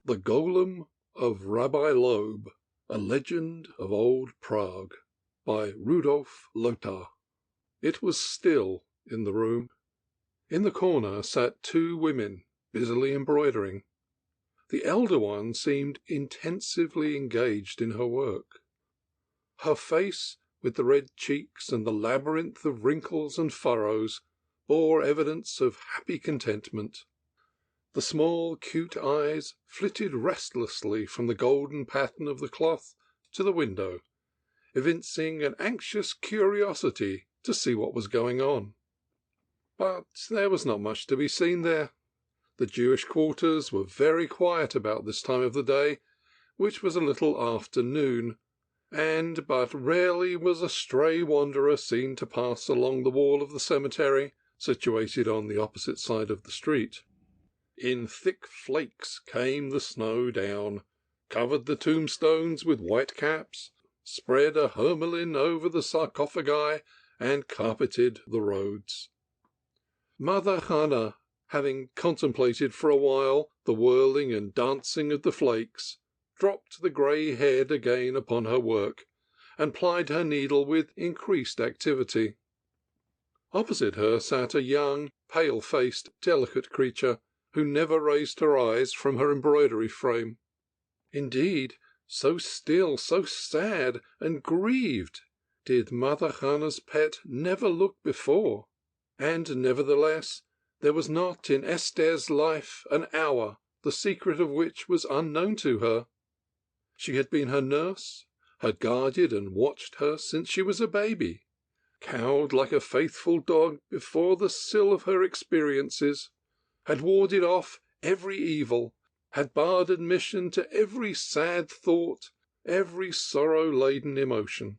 The Golem of Rabbi Loew, A Legend of Old Prague, by Rudolf Lothar. It was still in the room. In the corner sat two women, busily embroidering. The elder one seemed intensively engaged in her work. Her face, with the red cheeks and the labyrinth of wrinkles and furrows, bore evidence of happy contentment. The small, cute eyes flitted restlessly from the golden pattern of the cloth to the window, evincing an anxious curiosity to see what was going on. But there was not much to be seen there. The Jewish quarters were very quiet about this time of the day, which was a little after noon, and but rarely was a stray wanderer seen to pass along the wall of the cemetery, situated on the opposite side of the street. In thick flakes came the snow down, covered the tombstones with white caps, spread a hermelin over the sarcophagi, and carpeted the roads. Mother Hannah, having contemplated for a while the whirling and dancing of the flakes, dropped the grey head again upon her work, and plied her needle with increased activity. Opposite her sat a young, pale-faced, delicate creature, who never raised her eyes from her embroidery frame. Indeed, so still, so sad and grieved did Mother Hannah's pet never look before, and nevertheless there was not in Esther's life an hour the secret of which was unknown to her. She had been her nurse, had guarded and watched her since she was a baby, cowed like a faithful dog before the sill of her experiences, had warded off every evil, had barred admission to every sad thought, every sorrow-laden emotion.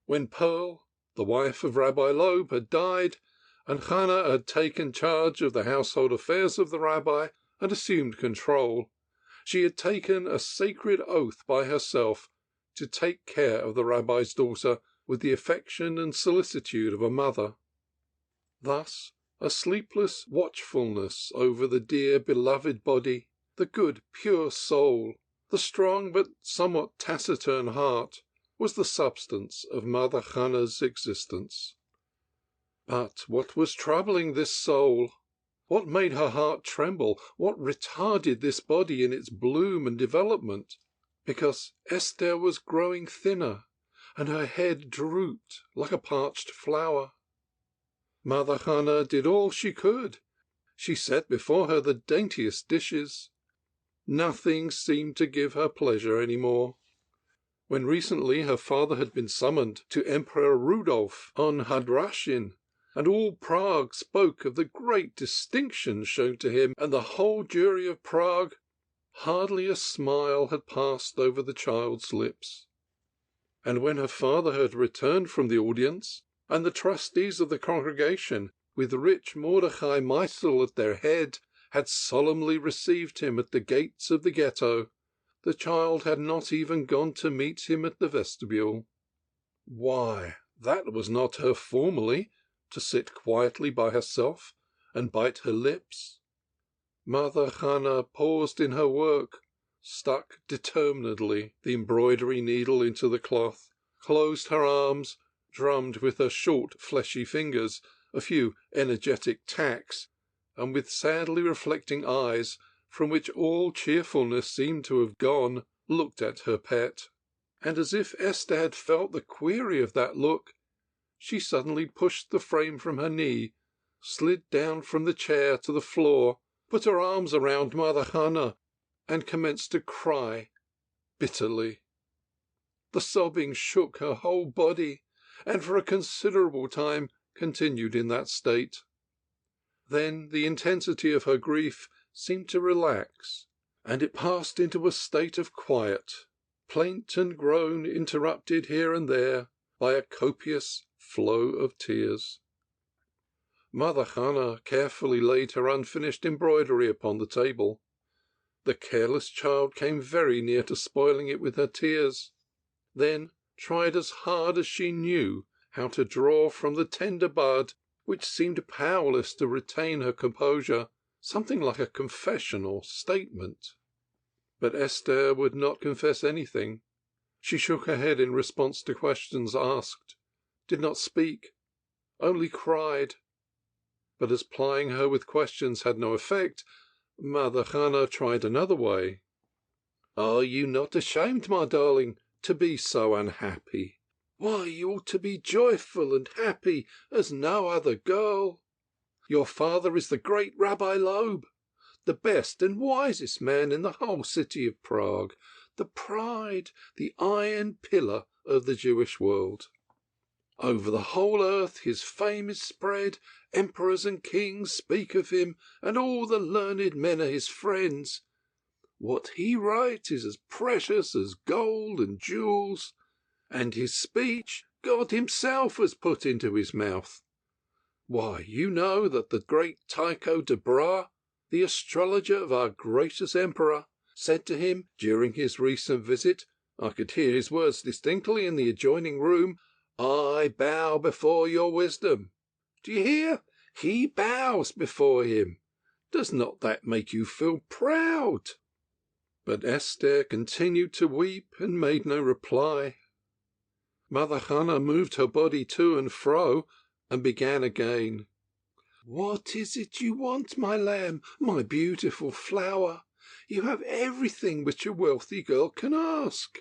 When Pearl, the wife of Rabbi Loew, had died, and Hannah had taken charge of the household affairs of the rabbi and assumed control, she had taken a sacred oath by herself to take care of the rabbi's daughter with the affection and solicitude of a mother. Thus, a sleepless watchfulness over the dear beloved body, the good pure soul, the strong but somewhat taciturn heart, was the substance of Mother Hannah's existence. But what was troubling this soul? What made her heart tremble? What retarded this body in its bloom and development? Because Esther was growing thinner, and her head drooped like a parched flower. Mother Hannah did all she could. She set before her the daintiest dishes. Nothing seemed to give her pleasure any more. When recently her father had been summoned to Emperor Rudolf on Hadrashin, and all Prague spoke of the great distinction shown to him and the whole jury of Prague, hardly a smile had passed over the child's lips. And when her father had returned from the audience, and the trustees of the congregation, with rich Mordecai Meisel at their head, had solemnly received him at the gates of the ghetto, the child had not even gone to meet him at the vestibule. Why, that was not her formerly, to sit quietly by herself and bite her lips. Mother Hannah paused in her work, stuck determinedly the embroidery needle into the cloth, closed her arms, drummed with her short fleshy fingers a few energetic tacks, and with sadly reflecting eyes, from which all cheerfulness seemed to have gone, looked at her pet. And as if Esther had felt the query of that look, she suddenly pushed the frame from her knee, slid down from the chair to the floor, put her arms around Mother Hannah, and commenced to cry bitterly. The sobbing shook her whole body, and for a considerable time continued in that state. Then the intensity of her grief seemed to relax, and it passed into a state of quiet, plaint and groan interrupted here and there by a copious flow of tears. Mother Hannah carefully laid her unfinished embroidery upon the table. The careless child came very near to spoiling it with her tears, then tried as hard as she knew how to draw from the tender bud, which seemed powerless to retain her composure, something like a confession or statement. But Esther would not confess anything. She shook her head in response to questions asked, did not speak, only cried. But as plying her with questions had no effect, Mother Hannah tried another way. "Are you not ashamed, my darling, to be so unhappy? Why, you ought to be joyful and happy as no other girl. Your father is the great Rabbi Loew, the best and wisest man in the whole city of Prague, the pride, the iron pillar of the Jewish world. Over the whole earth his fame is spread, emperors and kings speak of him, and all the learned men are his friends. What he writes is as precious as gold and jewels, and his speech God himself has put into his mouth. Why, you know that the great Tycho de Brahe, the astrologer of our gracious emperor, said to him during his recent visit, I could hear his words distinctly in the adjoining room, I bow before your wisdom. Do you hear? He bows before him. Does not that make you feel proud?" But Esther continued to weep and made no reply. Mother Hannah moved her body to and fro, and began again. "What is it you want, my lamb, my beautiful flower? You have everything which a wealthy girl can ask,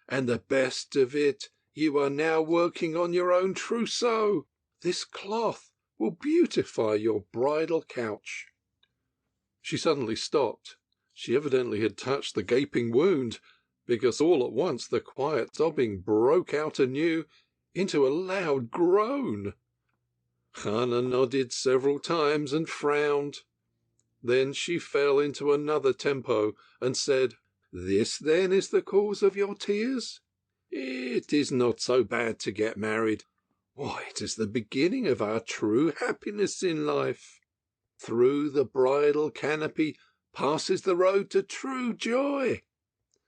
and the best of it, you are now working on your own trousseau. This cloth will beautify your bridal couch." She suddenly stopped. She evidently had touched the gaping wound, because all at once the quiet sobbing broke out anew into a loud groan. Hannah nodded several times and frowned. Then she fell into another tempo and said, "This then is the cause of your tears? It is not so bad to get married. Why, it is the beginning of our true happiness in life. Through the bridal canopy passes the road to true joy.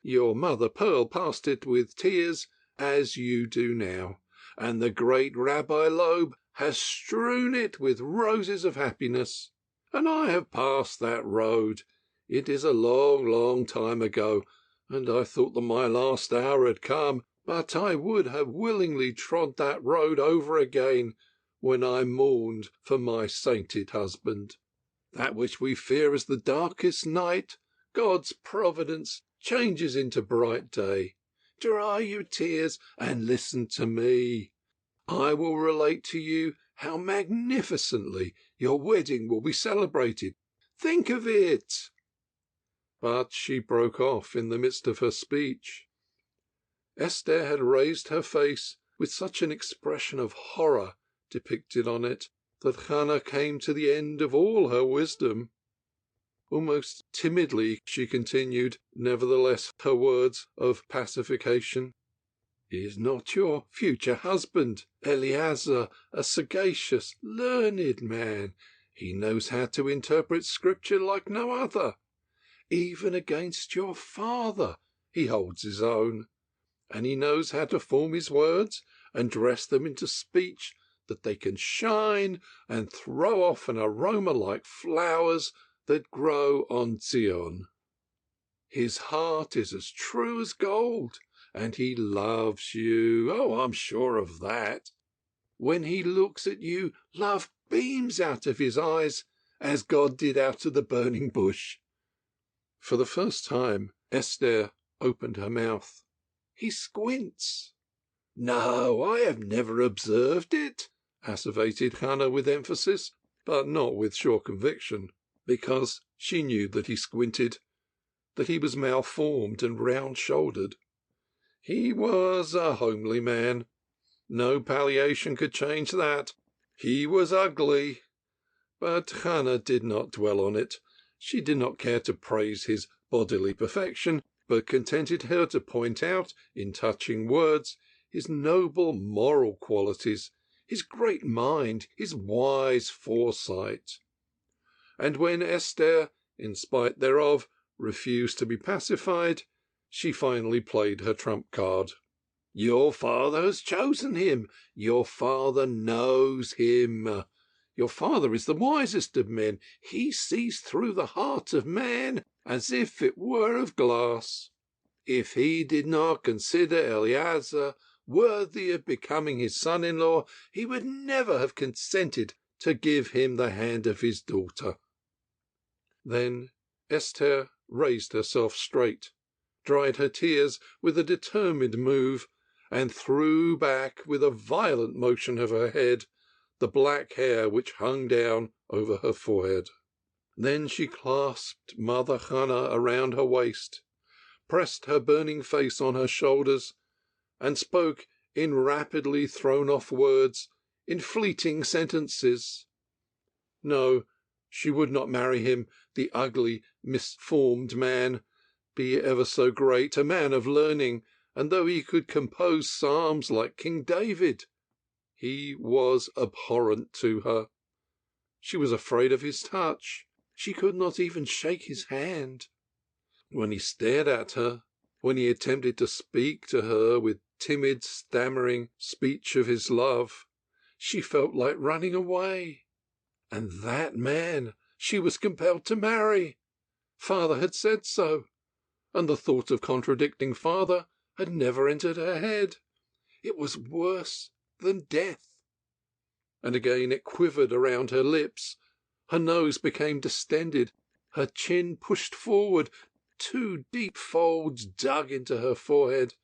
Your mother Pearl passed it with tears, as you do now, and the great Rabbi Loew has strewn it with roses of happiness. And I have passed that road. It is a long, long time ago, and I thought that my last hour had come, but I would have willingly trod that road over again when I mourned for my sainted husband. That which we fear as the darkest night, God's providence changes into bright day. Dry your tears and listen to me. I will relate to you how magnificently your wedding will be celebrated. Think of it." But she broke off in the midst of her speech. Esther had raised her face with such an expression of horror depicted on it that Hannah came to the end of all her wisdom. Almost timidly she continued, nevertheless, her words of pacification. "Is not your future husband, Eleazar, a sagacious, learned man? He knows how to interpret Scripture like no other. Even against your father he holds his own, and he knows how to form his words and dress them into speech that they can shine and throw off an aroma like flowers that grow on Zion. His heart is as true as gold, and he loves you. Oh, I'm sure of that. When he looks at you, love beams out of his eyes, as God did out of the burning bush." For the first time, Esther opened her mouth. "He squints." "No, I have never observed it," asseverated Hannah with emphasis, but not with sure conviction, because she knew that he squinted, that he was malformed and round-shouldered. He was a homely man. No palliation could change that. He was ugly. But Hannah did not dwell on it. She did not care to praise his bodily perfection, but contented her to point out, in touching words, his noble moral qualities, his great mind, his wise foresight. And when Esther, in spite thereof, refused to be pacified, she finally played her trump card. "Your father has chosen him. Your father knows him. Your father is the wisest of men. He sees through the heart of man. as if it were of glass. If he did not consider Eleazar worthy of becoming his son-in-law, he would never have consented to give him the hand of his daughter. Then Esther raised herself straight, dried her tears with a determined move, and threw back with a violent motion of her head the black hair which hung down over her forehead. Then she clasped Mother Hannah around her waist, pressed her burning face on her shoulders, and spoke in rapidly thrown-off words, in fleeting sentences. No, she would not marry him, the ugly, misformed man, be he ever so great, a man of learning, and though he could compose psalms like King David, he was abhorrent to her. She was afraid of his touch. She could not even shake his hand. When he stared at her, when he attempted to speak to her with timid, stammering speech of his love, she felt like running away. And that man she was compelled to marry. Father had said so, and the thought of contradicting father had never entered her head. It was worse than death. And again it quivered around her lips. Her nose became distended, her chin pushed forward, 2 deep folds dug into her forehead,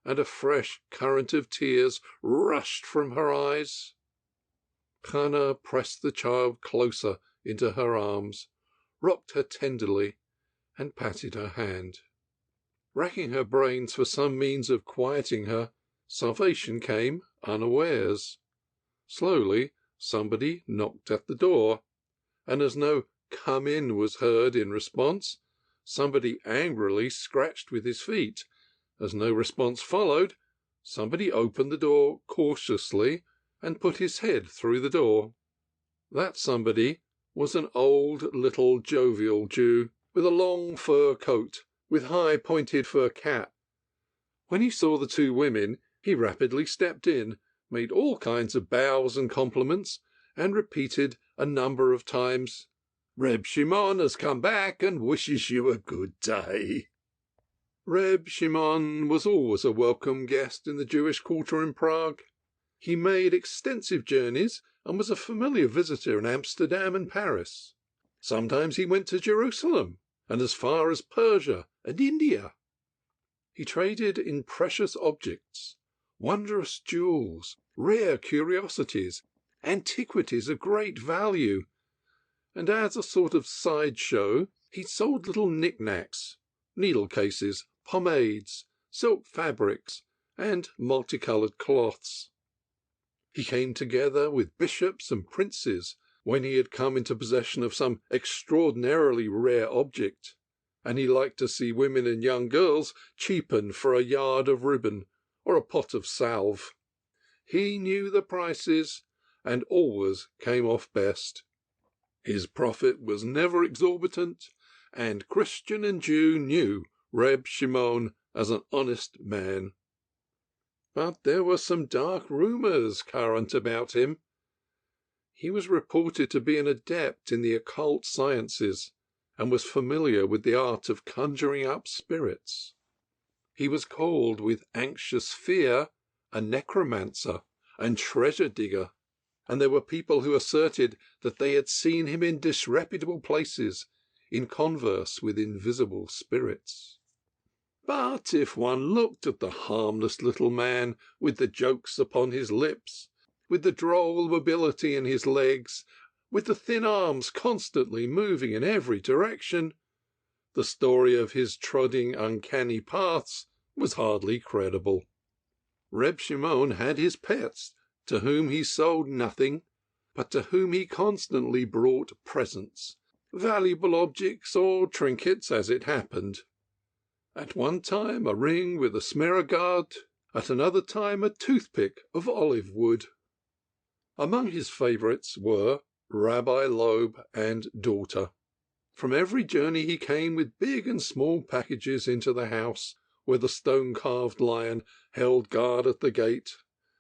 and a fresh current of tears rushed from her eyes. Hannah pressed the child closer into her arms, rocked her tenderly, and patted her hand. Racking her brains for some means of quieting her, salvation came unawares. Slowly somebody knocked at the door, and as no "come in" was heard in response, somebody angrily scratched with his feet. As no response followed, somebody opened the door cautiously and put his head through the door. That somebody was an old, little, jovial Jew, with a long fur coat, with high pointed fur cap. When he saw the 2 women, he rapidly stepped in, made all kinds of bows and compliments, and repeated a number of times, "Reb Shimon has come back and wishes you a good day." Reb Shimon was always a welcome guest in the Jewish quarter in Prague. He made extensive journeys and was a familiar visitor in Amsterdam and Paris. Sometimes he went to Jerusalem and as far as Persia and India. He traded in precious objects, wondrous jewels, rare curiosities, antiquities of great value, and as a sort of side-show he sold little knick-knacks, needle-cases, pomades, silk fabrics, and multicoloured cloths. He came together with bishops and princes when he had come into possession of some extraordinarily rare object, and he liked to see women and young girls cheapen for a yard of ribbon or a pot of salve. He knew the prices, and always came off best. His profit was never exorbitant, and Christian and Jew knew Reb Shimon as an honest man. But there were some dark rumours current about him. He was reported to be an adept in the occult sciences, and was familiar with the art of conjuring up spirits. He was called with anxious fear a necromancer and treasure digger, and there were people who asserted that they had seen him in disreputable places, in converse with invisible spirits. But if one looked at the harmless little man, with the jokes upon his lips, with the droll mobility in his legs, with the thin arms constantly moving in every direction, the story of his trodding uncanny paths was hardly credible. Reb Shimon had his pets, to whom he sold nothing, but to whom he constantly brought presents, valuable objects or trinkets as it happened. At one time a ring with a smaragd, at another time a toothpick of olive wood. Among his favourites were Rabbi Loew and daughter. From every journey he came with big and small packages into the house, where the stone-carved lion held guard at the gate,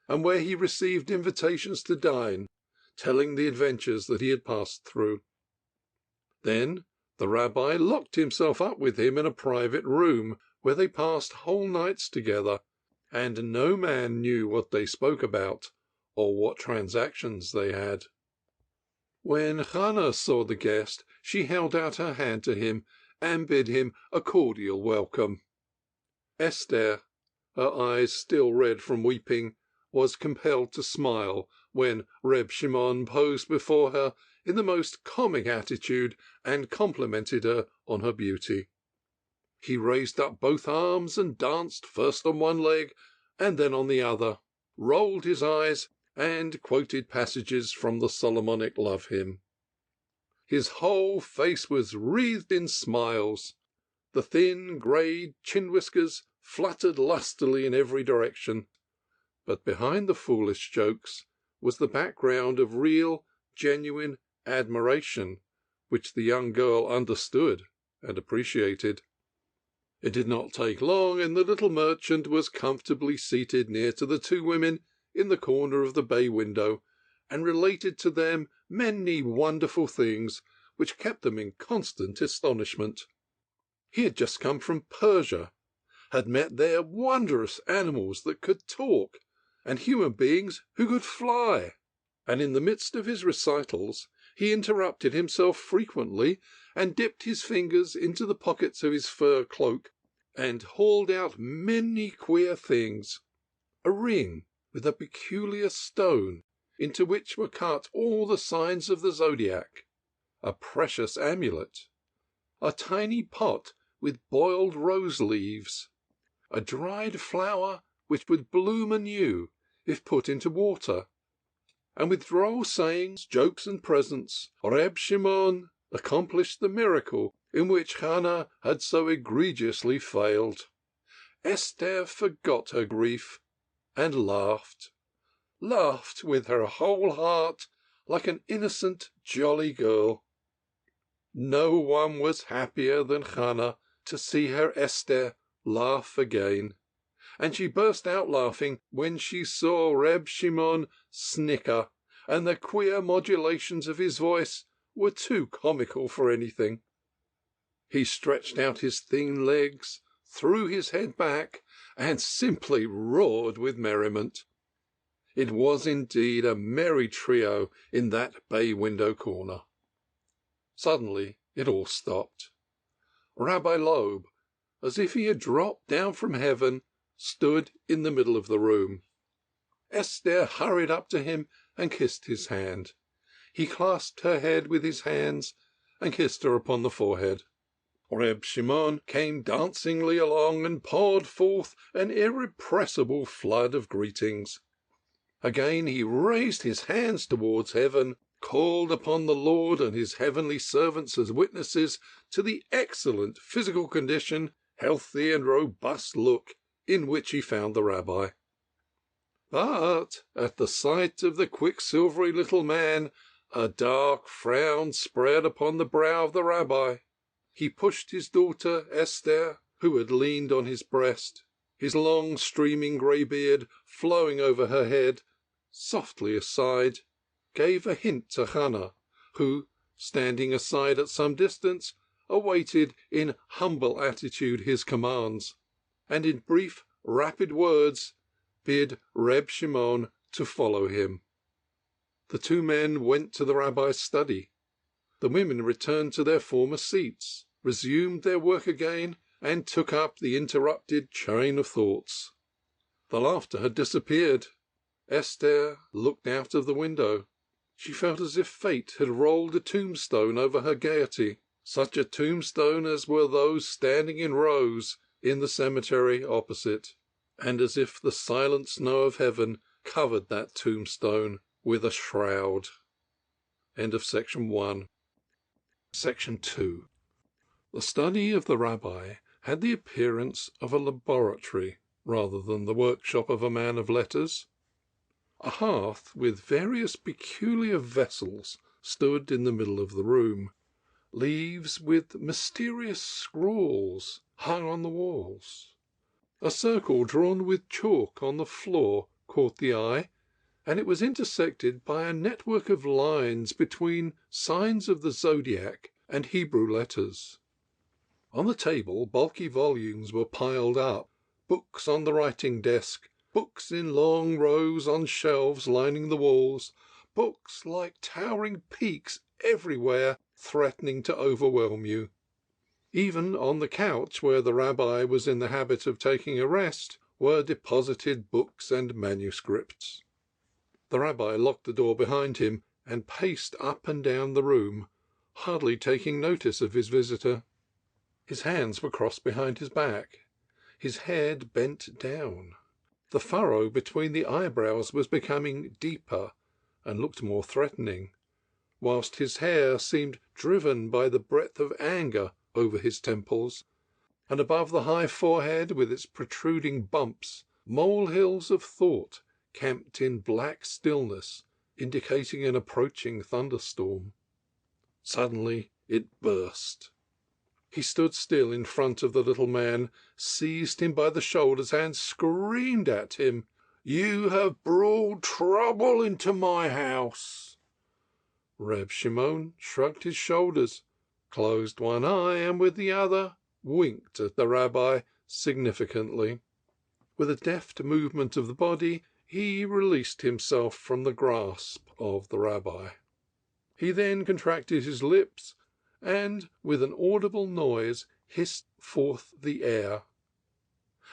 and where he received invitations to dine, telling the adventures that he had passed through. Then The rabbi locked himself up with him in a private room, where they passed whole nights together, and no man knew what they spoke about, or what transactions they had. When Hannah saw the guest, she held out her hand to him, and bid him a cordial welcome. Esther, her eyes still red from weeping, was compelled to smile when Reb Shimon posed before her in the most comic attitude and complimented her on her beauty. He raised up both arms and danced first on one leg and then on the other, rolled his eyes, and quoted passages from the Solomonic love hymn. His whole face was wreathed in smiles. The thin, grey chin-whiskers fluttered lustily in every direction, but behind the foolish jokes was the background of real, genuine admiration, which the young girl understood and appreciated. It did not take long, and the little merchant was comfortably seated near to the two women in the corner of the bay window, and related to them many wonderful things which kept them in constant astonishment. He had just come from Persia, had met there wondrous animals that could talk, and human beings who could fly, and in the midst of his recitals he interrupted himself frequently, and dipped his fingers into the pockets of his fur cloak, and hauled out many queer things: a ring with a peculiar stone, into which were cut all the signs of the zodiac, a precious amulet, a tiny pot with boiled rose leaves, a dried flower which would bloom anew if put into water, and with droll sayings, jokes, and presents, Reb Shimon accomplished the miracle in which Hannah had so egregiously failed. Esther forgot her grief, and laughed with her whole heart, like an innocent, jolly girl. No one was happier than Hannah to see her Esther laugh again, and she burst out laughing when she saw Reb Shimon snicker, and the queer modulations of his voice were too comical for anything. He stretched out his thin legs, threw his head back, and simply roared with merriment. It was indeed a merry trio in that bay window corner. Suddenly it all stopped. Rabbi Loew, as if he had dropped down from heaven, stood in the middle of the room. Esther hurried up to him and kissed his hand. He clasped her head with his hands and kissed her upon the forehead. Reb Shimon came dancingly along and poured forth an irrepressible flood of greetings. Again he raised his hands towards heaven, called upon the Lord and his heavenly servants as witnesses to the excellent physical condition, healthy and robust look in which he found the rabbi. But at the sight of the quicksilvery little man, a dark frown spread upon the brow of the rabbi. He pushed his daughter Esther, who had leaned on his breast, his long streaming grey beard flowing over her head, softly aside, gave a hint to Hannah, who, standing aside at some distance, awaited in humble attitude his commands, and in brief, rapid words bid Reb Shimon to follow him. The two men went to the rabbi's study. The women returned to their former seats, resumed their work again, and took up the interrupted chain of thoughts. The laughter had disappeared. Esther looked out of the window. She felt as if fate had rolled a tombstone over her gaiety, such a tombstone as were those standing in rows in the cemetery opposite, and as if the silent snow of heaven covered that tombstone with a shroud. End of section 1. Section 2. The study of the rabbi had the appearance of a laboratory rather than the workshop of a man of letters. A hearth with various peculiar vessels stood in the middle of the room. Leaves with mysterious scrawls hung on the walls. A circle drawn with chalk on the floor caught the eye, and it was intersected by a network of lines between signs of the zodiac and Hebrew letters. On the table, bulky volumes were piled up, books on the writing desk, books in long rows on shelves lining the walls, books like towering peaks everywhere, threatening to overwhelm you. Even on the couch where the rabbi was in the habit of taking a rest were deposited books and manuscripts. The rabbi locked the door behind him and paced up and down the room, hardly taking notice of his visitor. His hands were crossed behind his back, his head bent down. The furrow between the eyebrows was becoming deeper and looked more threatening, whilst his hair seemed driven by the breath of anger over his temples, and above the high forehead with its protruding bumps, molehills of thought camped in black stillness, indicating an approaching thunderstorm. Suddenly it burst. He stood still in front of the little man, seized him by the shoulders, and screamed at him, "You have brought trouble into my house." Reb Shimon shrugged his shoulders, closed one eye, and with the other winked at the rabbi significantly. With a deft movement of the body, he released himself from the grasp of the rabbi. He then contracted his lips, and with an audible noise hissed forth the air.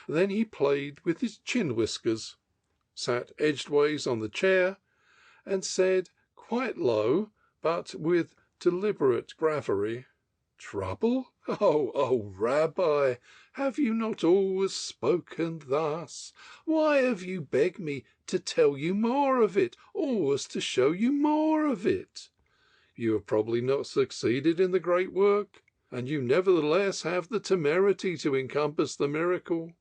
Then he played with his chin whiskers, sat edgeways on the chair, and said quite low, but with deliberate bravery, "Trouble? Oh, Rabbi, have you not always spoken thus? Why have you begged me to tell you more of it, always to show you more of it? You have probably not succeeded in the great work, and you nevertheless have the temerity to encompass the miracle.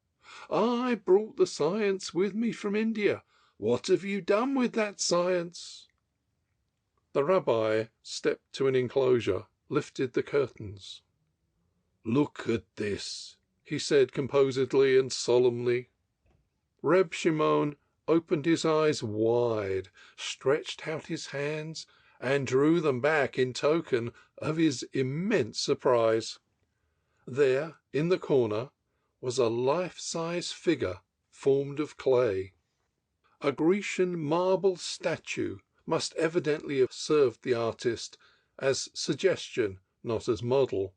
I brought the science with me from India. What have you done with that science?" The rabbi stepped to an enclosure, lifted the curtains. "Look at this," he said composedly and solemnly. Reb Shimon opened his eyes wide, stretched out his hands, and drew them back in token of his immense surprise. There, in the corner, was a life-size figure formed of clay. A Grecian marble statue must evidently have served the artist as suggestion, not as model.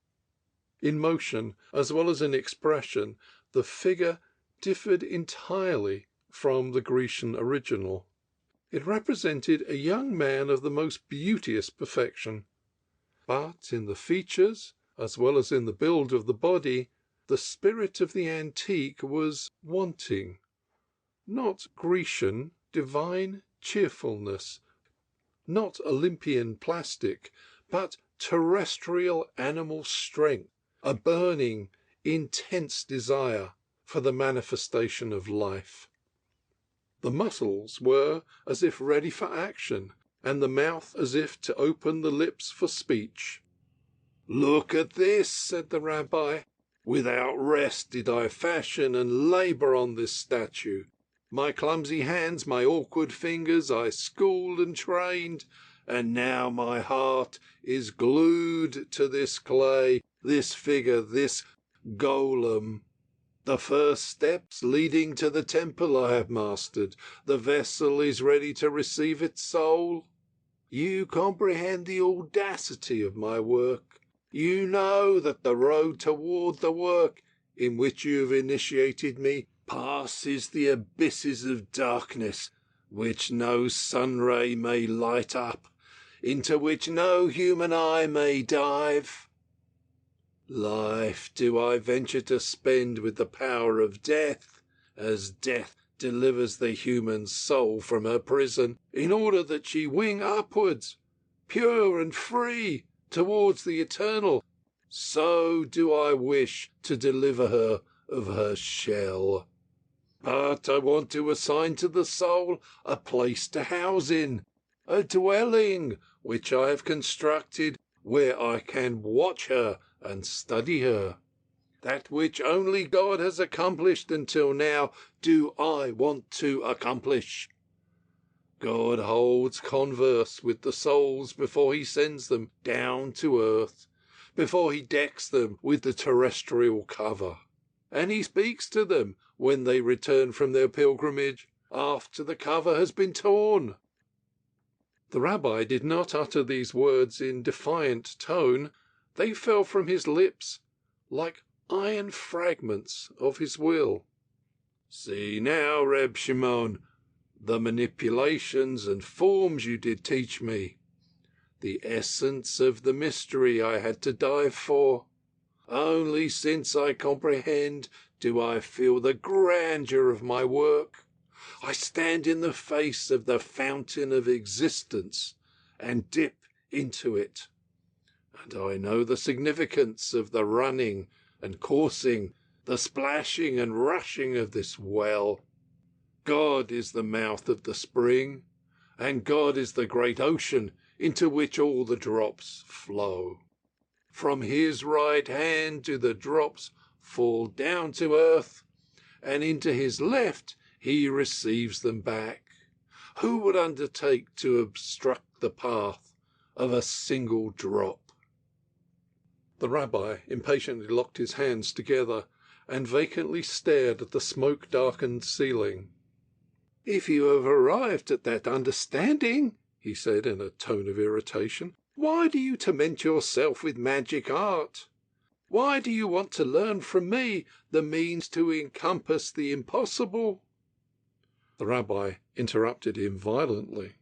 In motion, as well as in expression, the figure differed entirely from the Grecian original. It represented a young man of the most beauteous perfection, but in the features, as well as in the build of the body, the spirit of the antique was wanting. Not Grecian, divine cheerfulness, not Olympian plastic, but terrestrial animal strength, a burning, intense desire for the manifestation of life. The muscles were as if ready for action, and the mouth as if to open the lips for speech. "Look at this," said the rabbi. "Without rest did I fashion and labour on this statue. My clumsy hands, my awkward fingers, I schooled and trained, and now my heart is glued to this clay, this figure, this golem. The first steps leading to the temple I have mastered. The vessel is ready to receive its soul. You comprehend the audacity of my work. You know that the road toward the work in which you have initiated me passes the abysses of darkness which no sun ray may light up, into which no human eye may dive. Life do I venture to spend with the power of death, as death delivers the human soul from her prison, in order that she wing upwards, pure and free, towards the eternal. So do I wish to deliver her of her shell. But I want to assign to the soul a place to house in, a dwelling which I have constructed where I can watch her and study her. That which only God has accomplished until now do I want to accomplish. God holds converse with the souls before he sends them down to earth, before he decks them with the terrestrial cover. And he speaks to them when they return from their pilgrimage, after the cover has been torn. The rabbi did not utter these words in defiant tone. They fell from his lips like iron fragments of his will. See now, Reb Shimon, the manipulations and forms you did teach me, the essence of the mystery I had to dive for. Only since I comprehend do I feel the grandeur of my work. I stand in the face of the fountain of existence and dip into it. And I know the significance of the running and coursing, the splashing and rushing of this well. God is the mouth of the spring, and God is the great ocean into which all the drops flow. From his right hand do the drops fall down to earth, and into his left he receives them back. Who would undertake to obstruct the path of a single drop? The rabbi impatiently locked his hands together and vacantly stared at the smoke-darkened ceiling. If you have arrived at that understanding, he said in a tone of irritation, why do you torment yourself with magic art? Why do you want to learn from me the means to encompass the impossible? The rabbi interrupted him violently.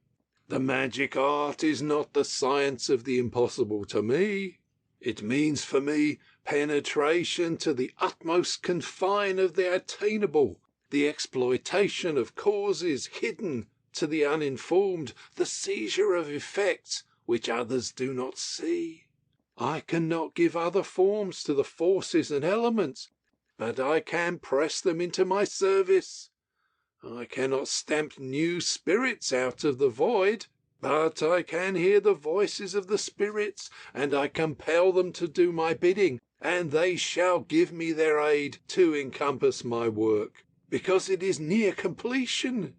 The magic art is not the science of the impossible to me. It means for me penetration to the utmost confine of the attainable, the exploitation of causes hidden to the uninformed, the seizure of effects which others do not see. I cannot give other forms to the forces and elements, but I can press them into my service. I cannot stamp new spirits out of the void, but I can hear the voices of the spirits, and I compel them to do my bidding, and they shall give me their aid to encompass my work, because it is near completion.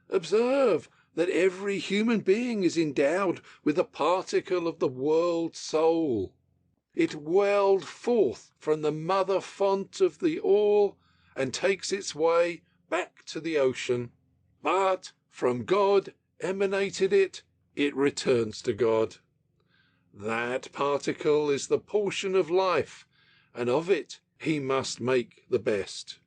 Observe that every human being is endowed with a particle of the world soul. It welled forth from the mother font of the all, and takes its way back to the ocean. But from God emanated it, it returns to God. That particle is the portion of life, and of it he must make the best.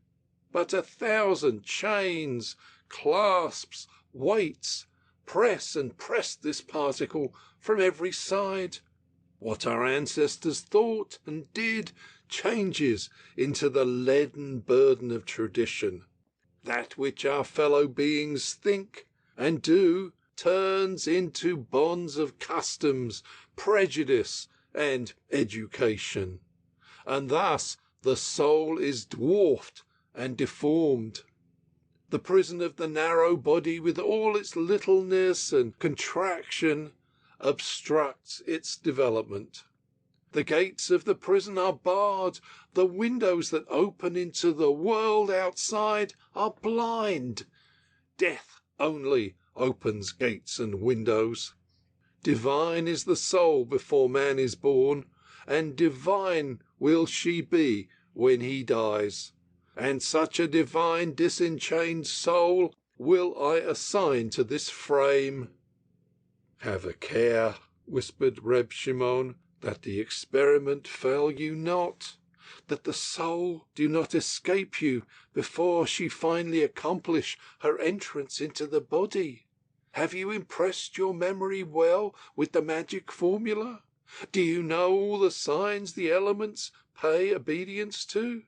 But 1,000 chains, clasps, weights, press and press this particle from every side. What our ancestors thought and did changes into the leaden burden of tradition. That which our fellow beings think and do turns into bonds of customs, prejudice, and education. And thus the soul is dwarfed and deformed. The prison of the narrow body, with all its littleness and contraction, obstructs its development. The gates of the prison are barred, the windows that open into the world outside are blind. Death only opens gates and windows. Divine is the soul before man is born, and divine will she be when he dies. And such a divine disenchained soul will I assign to this frame. Have a care, whispered Reb Shimon, that the experiment fail you not, that the soul do not escape you before she finally accomplish her entrance into the body. Have you impressed your memory well with the magic formula? Do you know all the signs the elements pay obedience to?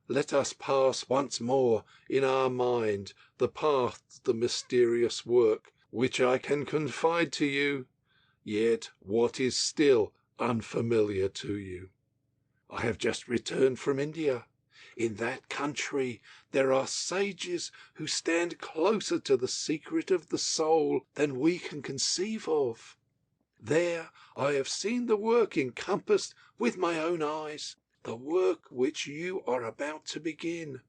Let us pass once more in our mind the path to the mysterious work which I can confide to you, yet what is still unfamiliar to you. I have just returned from India. In that country there are sages who stand closer to the secret of the soul than we can conceive of. There I have seen the work encompassed with my own eyes, the work which you are about to begin.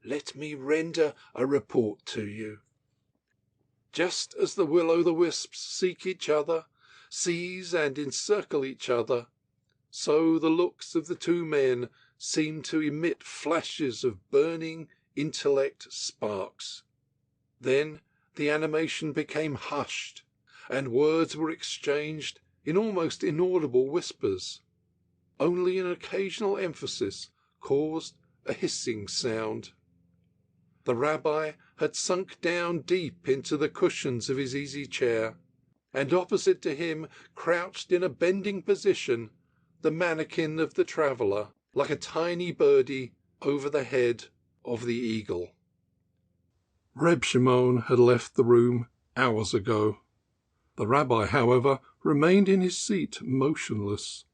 Let me render a report to you. Just as the will-o'-the-wisps seek each other, seize and encircle each other, so the looks of the two men seemed to emit flashes of burning intellect sparks. Then the animation became hushed, and words were exchanged in almost inaudible whispers. Only an occasional emphasis caused a hissing sound. The rabbi had sunk down deep into the cushions of his easy chair, and opposite to him crouched in a bending position the mannequin of the traveller, like a tiny birdie over the head of the eagle. Reb Shimon had left the room hours ago. The rabbi, however, remained in his seat motionless,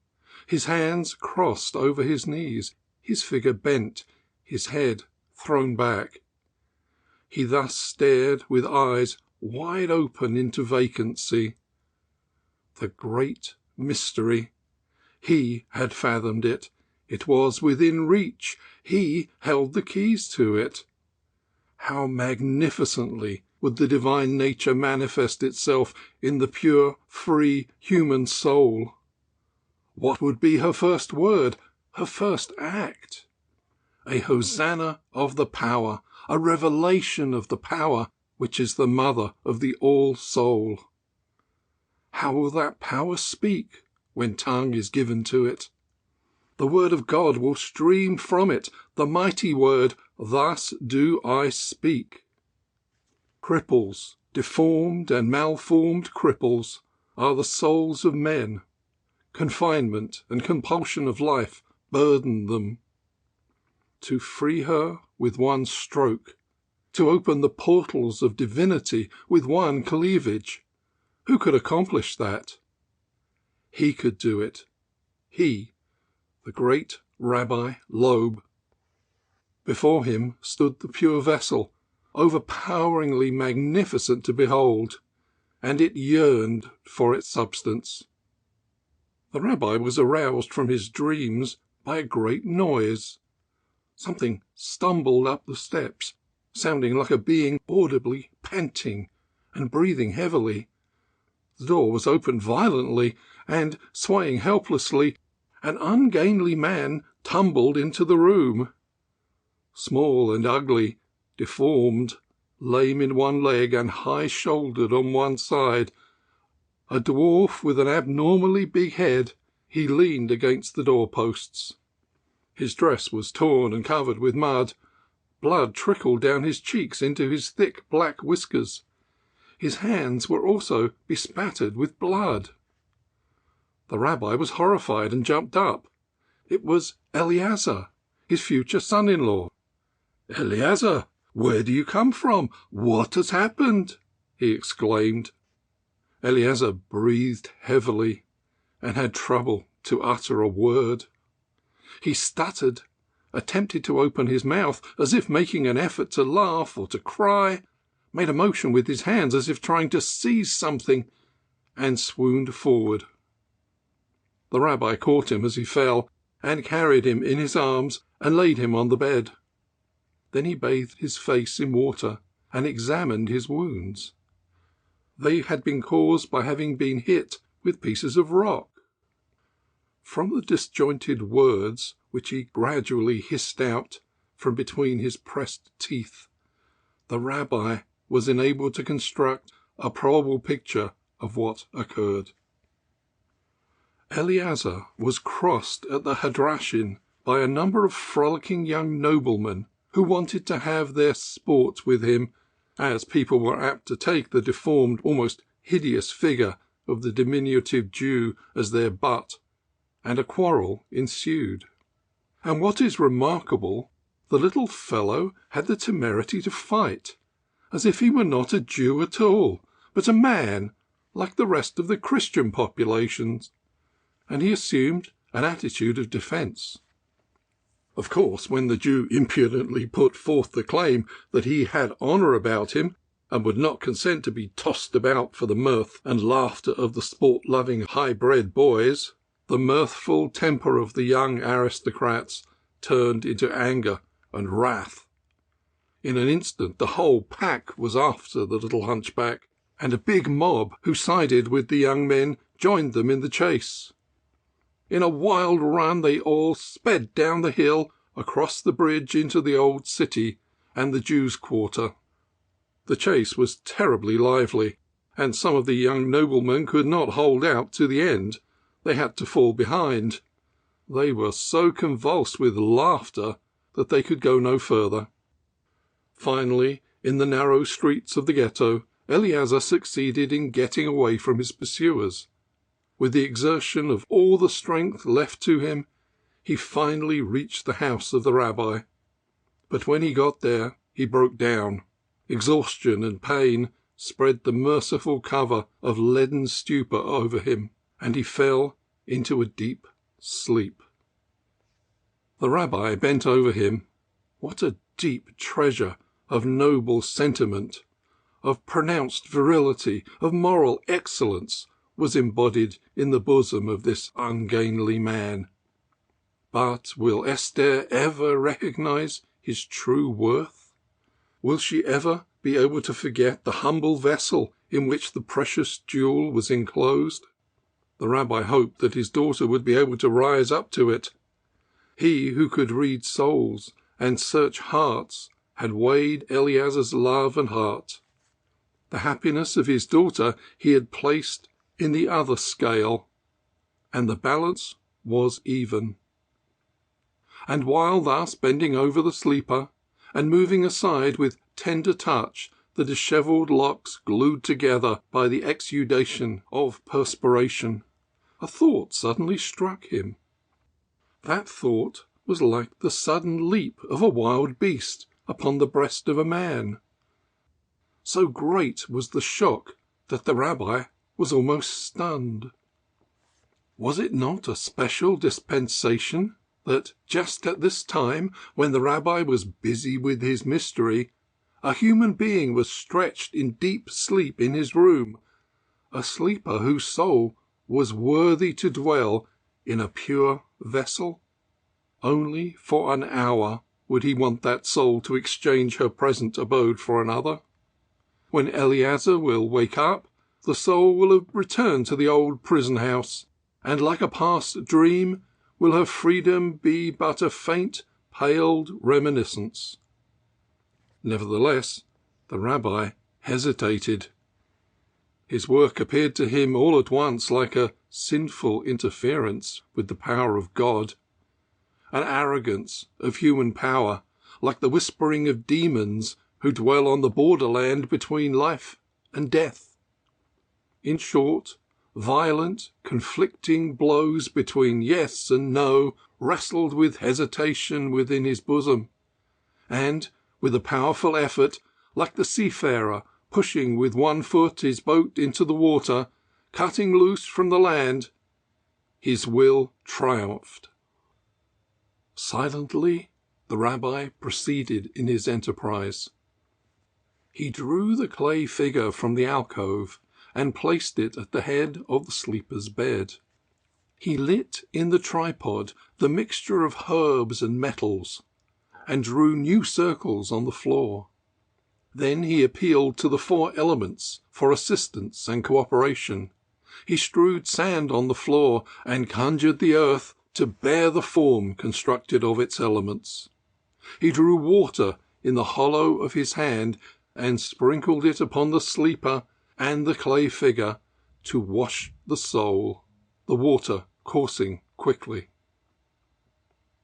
his hands crossed over his knees, his figure bent, his head thrown back. He thus stared with eyes wide open into vacancy. The great mystery. He had fathomed it. It was within reach. He held the keys to it. How magnificently would the divine nature manifest itself in the pure, free human soul? What would be her first word, her first act? A hosanna of the power, a revelation of the power which is the mother of the all-soul. How will that power speak when tongue is given to it? The word of God will stream from it, the mighty word, "Thus do I speak." Cripples, deformed and malformed cripples, are the souls of men. Confinement and compulsion of life burden them. To free her with one stroke, to open the portals of divinity with one cleavage, who could accomplish that? He could do it. He, the great Rabbi Loew. Before him stood the pure vessel, overpoweringly magnificent to behold, and it yearned for its substance. The rabbi was aroused from his dreams by a great noise. Something stumbled up the steps, sounding like a being audibly panting and breathing heavily. The door was opened violently, and, swaying helplessly, an ungainly man tumbled into the room. Small and ugly, deformed, lame in one leg and high-shouldered on one side, a dwarf with an abnormally big head, he leaned against the doorposts. His dress was torn and covered with mud. Blood trickled down his cheeks into his thick black whiskers. His hands were also bespattered with blood. The rabbi was horrified and jumped up. It was Eleazar, his future son-in-law. "Eleazar, where do you come from? What has happened?" he exclaimed. Eleazar breathed heavily and had trouble to utter a word. He stuttered, attempted to open his mouth as if making an effort to laugh or to cry, made a motion with his hands as if trying to seize something, and swooned forward. The rabbi caught him as he fell, and carried him in his arms and laid him on the bed. Then he bathed his face in water and examined his wounds. They had been caused by having been hit with pieces of rock. From the disjointed words which he gradually hissed out from between his pressed teeth, the rabbi was enabled to construct a probable picture of what occurred. Eleazar was crossed at the Hadrashin by a number of frolicking young noblemen who wanted to have their sport with him, as people were apt to take the deformed, almost hideous figure of the diminutive Jew as their butt, and a quarrel ensued. And what is remarkable, the little fellow had the temerity to fight, as if he were not a Jew at all, but a man, like the rest of the Christian populations, and he assumed an attitude of defence. Of course, when the Jew impudently put forth the claim that he had honour about him, and would not consent to be tossed about for the mirth and laughter of the sport-loving high-bred boys, the mirthful temper of the young aristocrats turned into anger and wrath. In an instant the whole pack was after the little hunchback, and a big mob who sided with the young men joined them in the chase. In a wild run they all sped down the hill, across the bridge into the old city and the Jews' quarter. The chase was terribly lively, and some of the young noblemen could not hold out to the end. They had to fall behind. They were so convulsed with laughter that they could go no further. Finally, in the narrow streets of the ghetto, Eleazar succeeded in getting away from his pursuers. With the exertion of all the strength left to him, he finally reached the house of the rabbi. But when he got there, he broke down. Exhaustion and pain spread the merciful cover of leaden stupor over him, and he fell into a deep sleep. The rabbi bent over him. What a deep treasure of noble sentiment, of pronounced virility, of moral excellence was embodied in the bosom of this ungainly man. But will Esther ever recognize his true worth? Will she ever be able to forget the humble vessel in which the precious jewel was enclosed? The rabbi hoped that his daughter would be able to rise up to it. He who could read souls and search hearts had weighed Eleazar's love and heart. The happiness of his daughter he had placed in the other scale, and the balance was even. And while thus bending over the sleeper, and moving aside with tender touch the dishevelled locks glued together by the exudation of perspiration, a thought suddenly struck him. That thought was like the sudden leap of a wild beast upon the breast of a man. So great was the shock that the rabbi was almost stunned. Was it not a special dispensation that just at this time, when the rabbi was busy with his mystery, a human being was stretched in deep sleep in his room, a sleeper whose soul was worthy to dwell in a pure vessel? Only for an hour would he want that soul to exchange her present abode for another. When Eleazar will wake up, the soul will have returned to the old prison house, and like a past dream will her freedom be but a faint, paled reminiscence. Nevertheless, the rabbi hesitated. His work appeared to him all at once like a sinful interference with the power of God, an arrogance of human power, like the whispering of demons who dwell on the borderland between life and death. In short, violent, conflicting blows between yes and no wrestled with hesitation within his bosom, and, with a powerful effort, like the seafarer pushing with one foot his boat into the water, cutting loose from the land, his will triumphed. Silently, the rabbi proceeded in his enterprise. He drew the clay figure from the alcove and placed it at the head of the sleeper's bed. He lit in the tripod the mixture of herbs and metals, and drew new circles on the floor. Then he appealed to the 4 elements for assistance and cooperation. He strewed sand on the floor and conjured the earth to bear the form constructed of its elements. He drew water in the hollow of his hand and sprinkled it upon the sleeper and the clay figure to wash the soul, the water coursing quickly.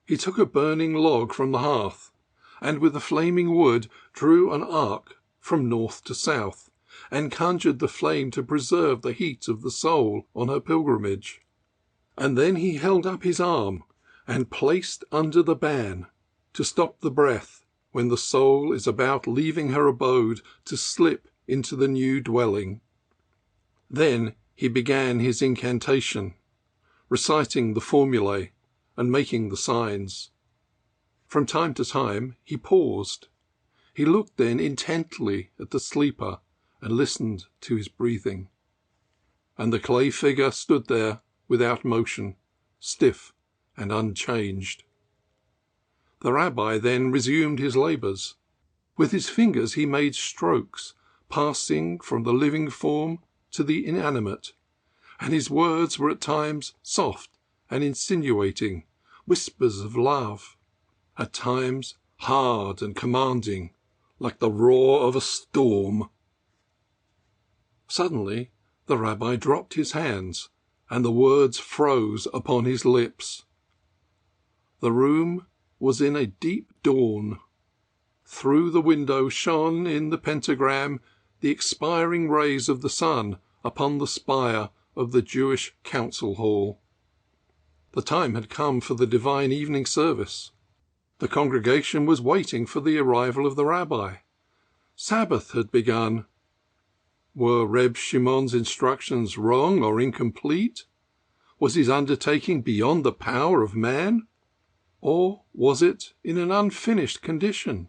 He took a burning log from the hearth, and with the flaming wood drew an arc from north to south, and conjured the flame to preserve the heat of the soul on her pilgrimage. And then he held up his arm, and placed under the ban, to stop the breath when the soul is about leaving her abode to slip into the new dwelling. Then he began his incantation, reciting the formulae and making the signs. From time to time he paused. He looked then intently at the sleeper and listened to his breathing. And the clay figure stood there without motion, stiff and unchanged. The rabbi then resumed his labours. With his fingers he made strokes, passing from the living form to the inanimate, and his words were at times soft and insinuating, whispers of love, at times hard and commanding, like the roar of a storm. Suddenly the rabbi dropped his hands, and the words froze upon his lips. The room was in a deep dawn. Through the window shone in the pentagram the expiring rays of the sun upon the spire of the Jewish council hall. The time had come for the divine evening service. The congregation was waiting for the arrival of the rabbi. Sabbath had begun. Were Reb Shimon's instructions wrong or incomplete? Was his undertaking beyond the power of man? Or was it in an unfinished condition?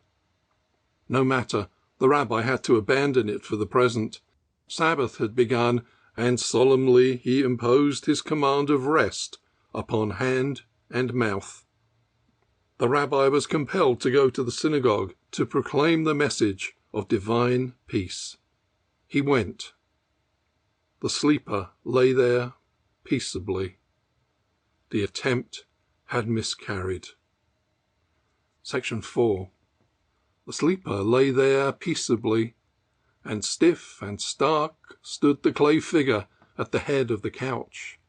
No matter, the rabbi had to abandon it for the present. Sabbath had begun, and solemnly he imposed his command of rest upon hand and mouth. The rabbi was compelled to go to the synagogue to proclaim the message of divine peace. He went. The sleeper lay there peaceably. The attempt had miscarried. Section 4. The sleeper lay there peaceably, and stiff and stark stood the clay figure at the head of the couch.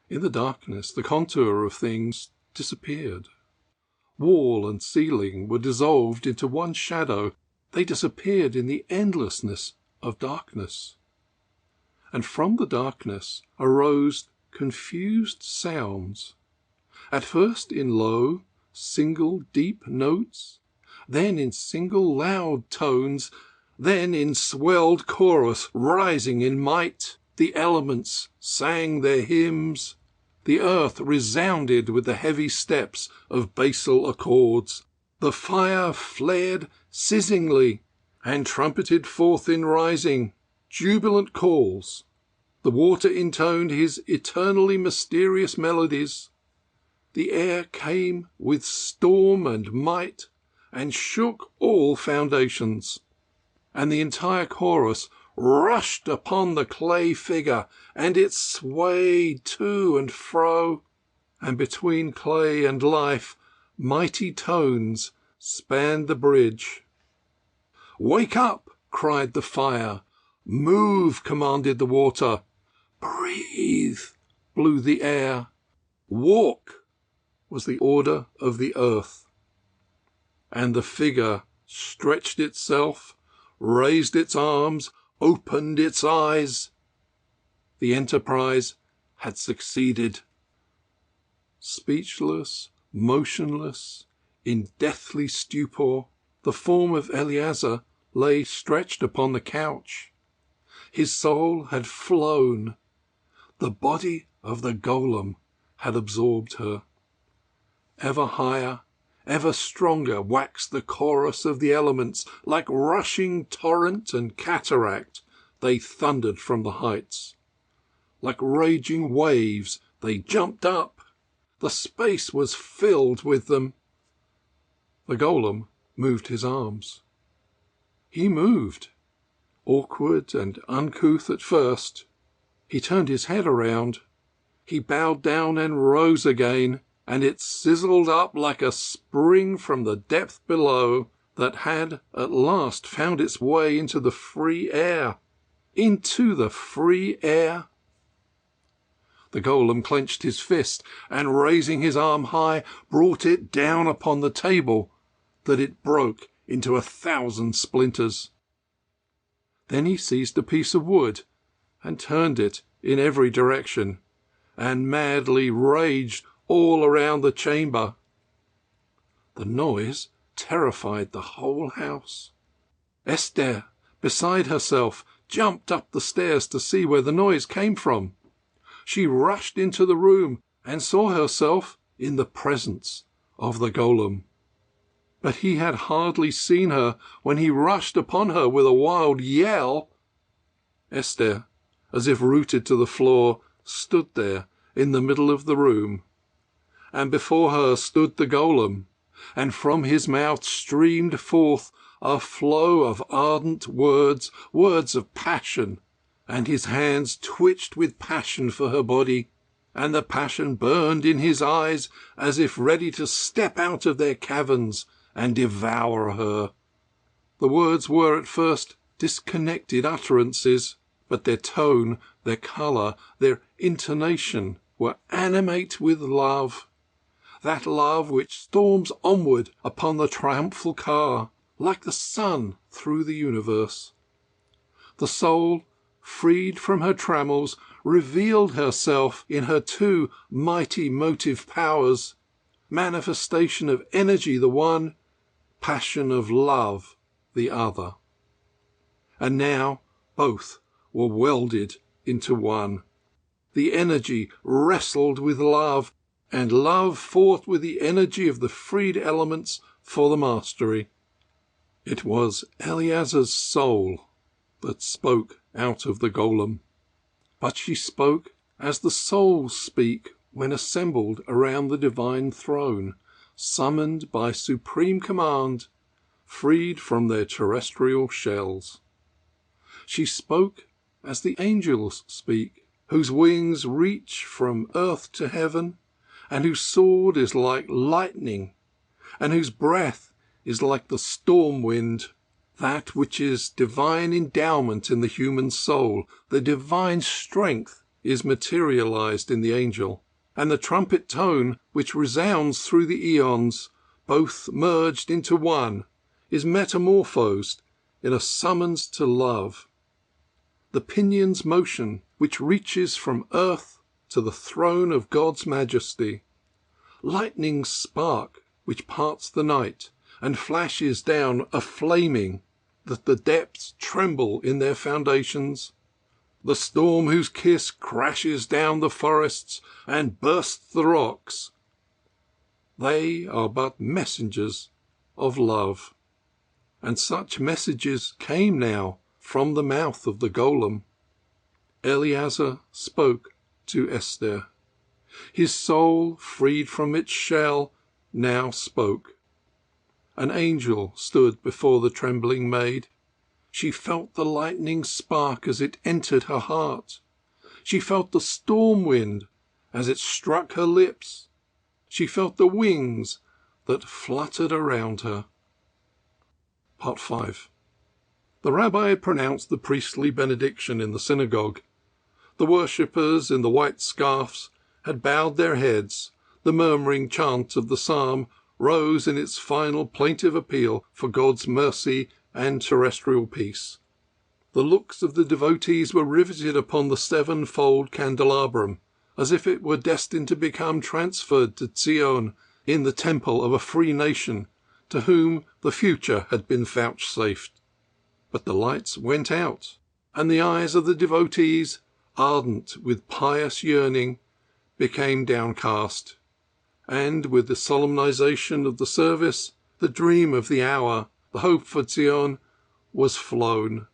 In the darkness the contour of things disappeared. Wall and ceiling were dissolved into one shadow. They disappeared in the endlessness of darkness. And from the darkness arose confused sounds, at first in low, single deep notes, then in single loud tones, then in swelled chorus rising in might. The elements sang their hymns. The earth resounded with the heavy steps of basal accords. The fire flared sizzingly and trumpeted forth in rising, jubilant calls. The water intoned his eternally mysterious melodies. The air came with storm and might, and shook all foundations. And the entire chorus rushed upon the clay figure, and it swayed to and fro, and between clay and life mighty tones spanned the bridge. "Wake up!" cried the fire. "Move!" commanded the water. "Breathe!" blew the air. "Walk!" was the order of the earth. And the figure stretched itself, raised its arms, opened its eyes. The enterprise had succeeded. Speechless, motionless, in deathly stupor, the form of Eleazar lay stretched upon the couch. His soul had flown. The body of the golem had absorbed her. Ever higher, ever stronger waxed the chorus of the elements. Like rushing torrent and cataract, they thundered from the heights. Like raging waves, they jumped up. The space was filled with them. The golem moved his arms. He moved, awkward and uncouth at first. He turned his head around. He bowed down and rose again, and it sizzled up like a spring from the depth below that had at last found its way into the free air. Into the free air. The golem clenched his fist, and raising his arm high, brought it down upon the table, that it broke into 1,000 splinters. Then he seized a piece of wood, and turned it in every direction, and madly raged all around the chamber. The noise terrified the whole house. Esther, beside herself, jumped up the stairs to see where the noise came from. She rushed into the room and saw herself in the presence of the golem. But he had hardly seen her when he rushed upon her with a wild yell. Esther, as if rooted to the floor, stood there in the middle of the room, and before her stood the golem, and from his mouth streamed forth a flow of ardent words, words of passion, and his hands twitched with passion for her body. and the passion burned in his eyes as if ready to step out of their caverns and devour her. The words were at first disconnected utterances, but their tone, their colour, their intonation were animate with love, that love which storms onward upon the triumphal car, like the sun through the universe. The soul, freed from her trammels, revealed herself in her two mighty motive powers, manifestation of energy the one, passion of love the other. And now both were welded into one. The energy wrestled with love, and love fought with the energy of the freed elements for the mastery. It was Eleazar's soul that spoke out of the golem, but she spoke as the souls speak when assembled around the divine throne, summoned by supreme command, freed from their terrestrial shells. She spoke as the angels speak, whose wings reach from earth to heaven, and whose sword is like lightning, and whose breath is like the storm wind. That which is divine endowment in the human soul, the divine strength, is materialized in the angel, and the trumpet tone which resounds through the eons, both merged into one, is metamorphosed in a summons to love. The pinion's motion, which reaches from earth to the throne of God's majesty, lightning's spark which parts the night and flashes down a flaming, that the depths tremble in their foundations, the storm whose kiss crashes down the forests and bursts the rocks. They are but messengers of love, and such messages came now from the mouth of the golem. Eleazar spoke to Esther. His soul, freed from its shell, now spoke. An angel stood before the trembling maid. She felt the lightning spark as it entered her heart. She felt the storm wind as it struck her lips. She felt the wings that fluttered around her. Part 5. The rabbi pronounced the priestly benediction in the synagogue. The worshippers in the white scarfs had bowed their heads. The murmuring chant of the psalm rose in its final plaintive appeal for God's mercy and terrestrial peace. The looks of the devotees were riveted upon the sevenfold candelabrum, as if it were destined to become transferred to Zion in the temple of a free nation, to whom the future had been vouchsafed. But the lights went out, and the eyes of the devotees, ardent with pious yearning, became downcast, and with the solemnization of the service, the dream of the hour, the hope for Zion, was flown.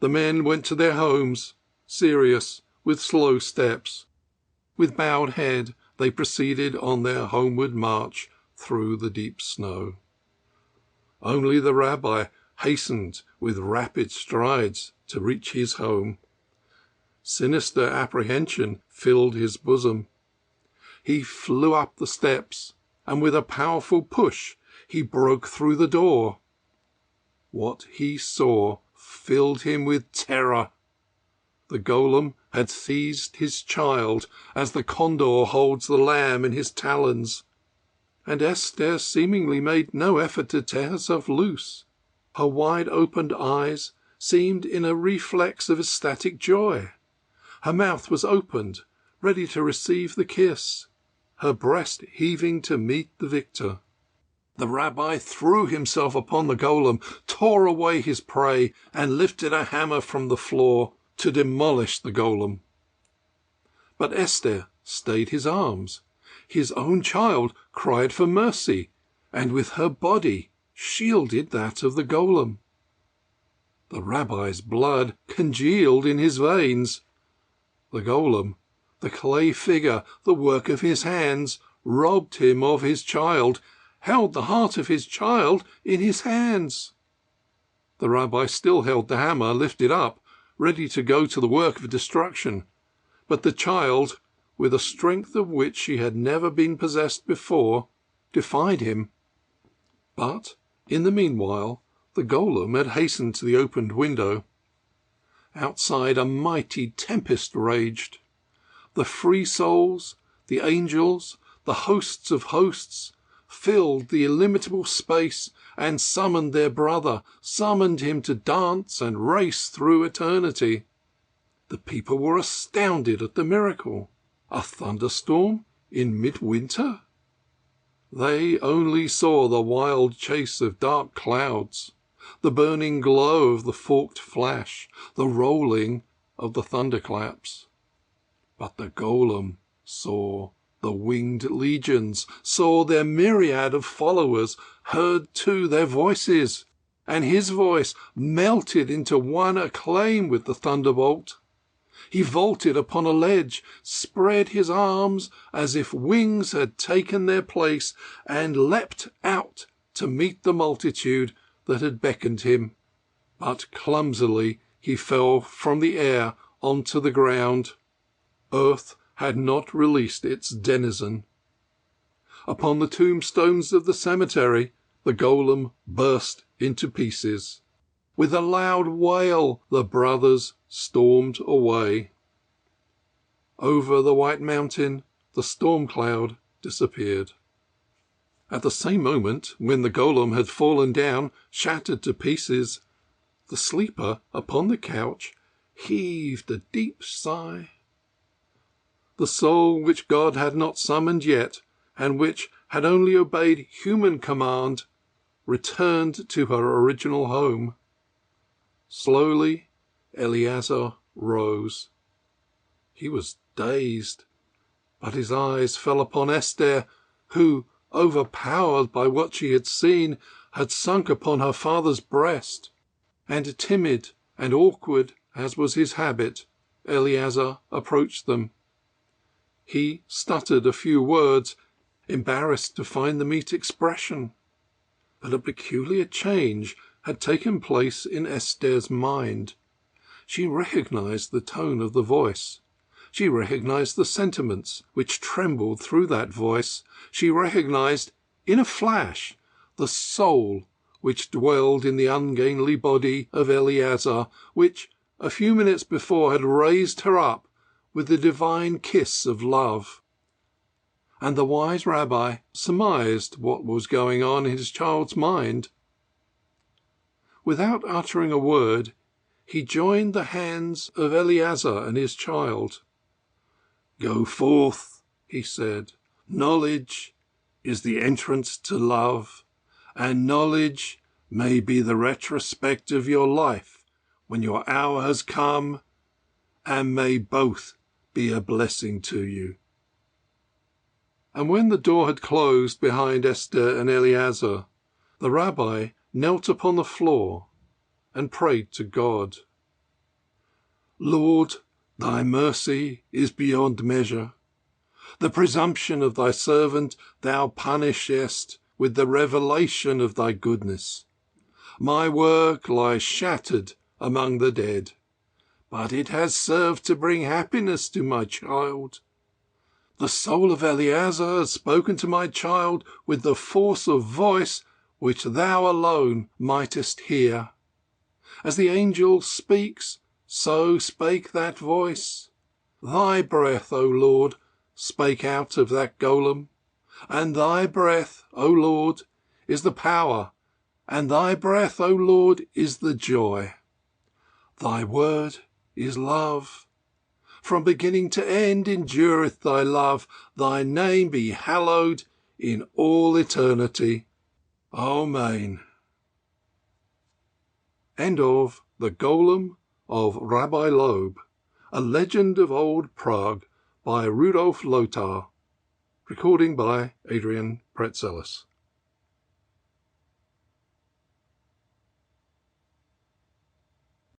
The men went to their homes, serious, with slow steps. With bowed head they proceeded on their homeward march through the deep snow. Only the rabbi hastened with rapid strides to reach his home. Sinister apprehension filled his bosom. He flew up the steps, and with a powerful push he broke through the door. What he saw filled him with terror. The golem had seized his child as the condor holds the lamb in his talons, and Esther seemingly made no effort to tear herself loose. Her wide-opened eyes seemed in a reflex of ecstatic joy. Her mouth was opened, ready to receive the kiss, her breast heaving to meet the victor. The rabbi threw himself upon the golem, tore away his prey, and lifted a hammer from the floor to demolish the golem. But Esther stayed his arms. His own child cried for mercy, and with her body shielded that of the golem. The rabbi's blood congealed in his veins. The golem, the clay figure, the work of his hands, robbed him of his child, held the heart of his child in his hands. The rabbi still held the hammer lifted up, ready to go to the work of destruction, but the child with a strength of which she had never been possessed before, defied him. But, in the meanwhile, the golem had hastened to the opened window. Outside a mighty tempest raged. The free souls, the angels, the hosts of hosts, filled the illimitable space and summoned their brother, summoned him to dance and race through eternity. The people were astounded at the miracle. A thunderstorm in midwinter? They only saw the wild chase of dark clouds, the burning glow of the forked flash, the rolling of the thunderclaps. But the golem saw the winged legions, saw their myriad of followers, heard too their voices, and his voice melted into one acclaim with the thunderbolt. He vaulted upon a ledge, spread his arms as if wings had taken their place, and leapt out to meet the multitude that had beckoned him. But clumsily he fell from the air onto the ground. Earth had not released its denizen. Upon the tombstones of the cemetery, the golem burst into pieces. With a loud wail, the brothers stormed away. Over the white mountain, the storm cloud disappeared. At the same moment, when the golem had fallen down, shattered to pieces, the sleeper upon the couch heaved a deep sigh. The soul which God had not summoned yet, and which had only obeyed human command, returned to her original home. Slowly, Eleazar rose. He was dazed, but his eyes fell upon Esther, who, overpowered by what she had seen, had sunk upon her father's breast, and timid and awkward as was his habit, Eleazar approached them. He stuttered a few words, embarrassed to find the meet expression. But a peculiar change had taken place in Esther's mind. She recognized the tone of the voice. She recognized the sentiments which trembled through that voice. She recognized, in a flash, the soul which dwelled in the ungainly body of Eleazar, which a few minutes before had raised her up with the divine kiss of love. And the wise rabbi surmised what was going on in his child's mind. Without uttering a word, he joined the hands of Eleazar and his child. "Go forth," he said. "Knowledge is the entrance to love, and knowledge may be the retrospect of your life when your hour has come, and may both be a blessing to you." And when the door had closed behind Esther and Eleazar, the rabbi knelt upon the floor and prayed to God. "Lord, thy mercy is beyond measure. The presumption of thy servant thou punishest with the revelation of thy goodness. My work lies shattered among the dead, but it has served to bring happiness to my child. The soul of Eleazar has spoken to my child with the force of voice which thou alone mightest hear. As the angel speaks, so spake that voice. Thy breath, O Lord, spake out of that golem, and thy breath, O Lord, is the power, and thy breath, O Lord, is the joy. Thy word is love. From beginning to end endureth thy love. Thy name be hallowed in all eternity. Amen. End of The Golem of Rabbi Loew, A Legend of Old Prague by Rudolf Lothar. Recording by Adrian Pretzelis.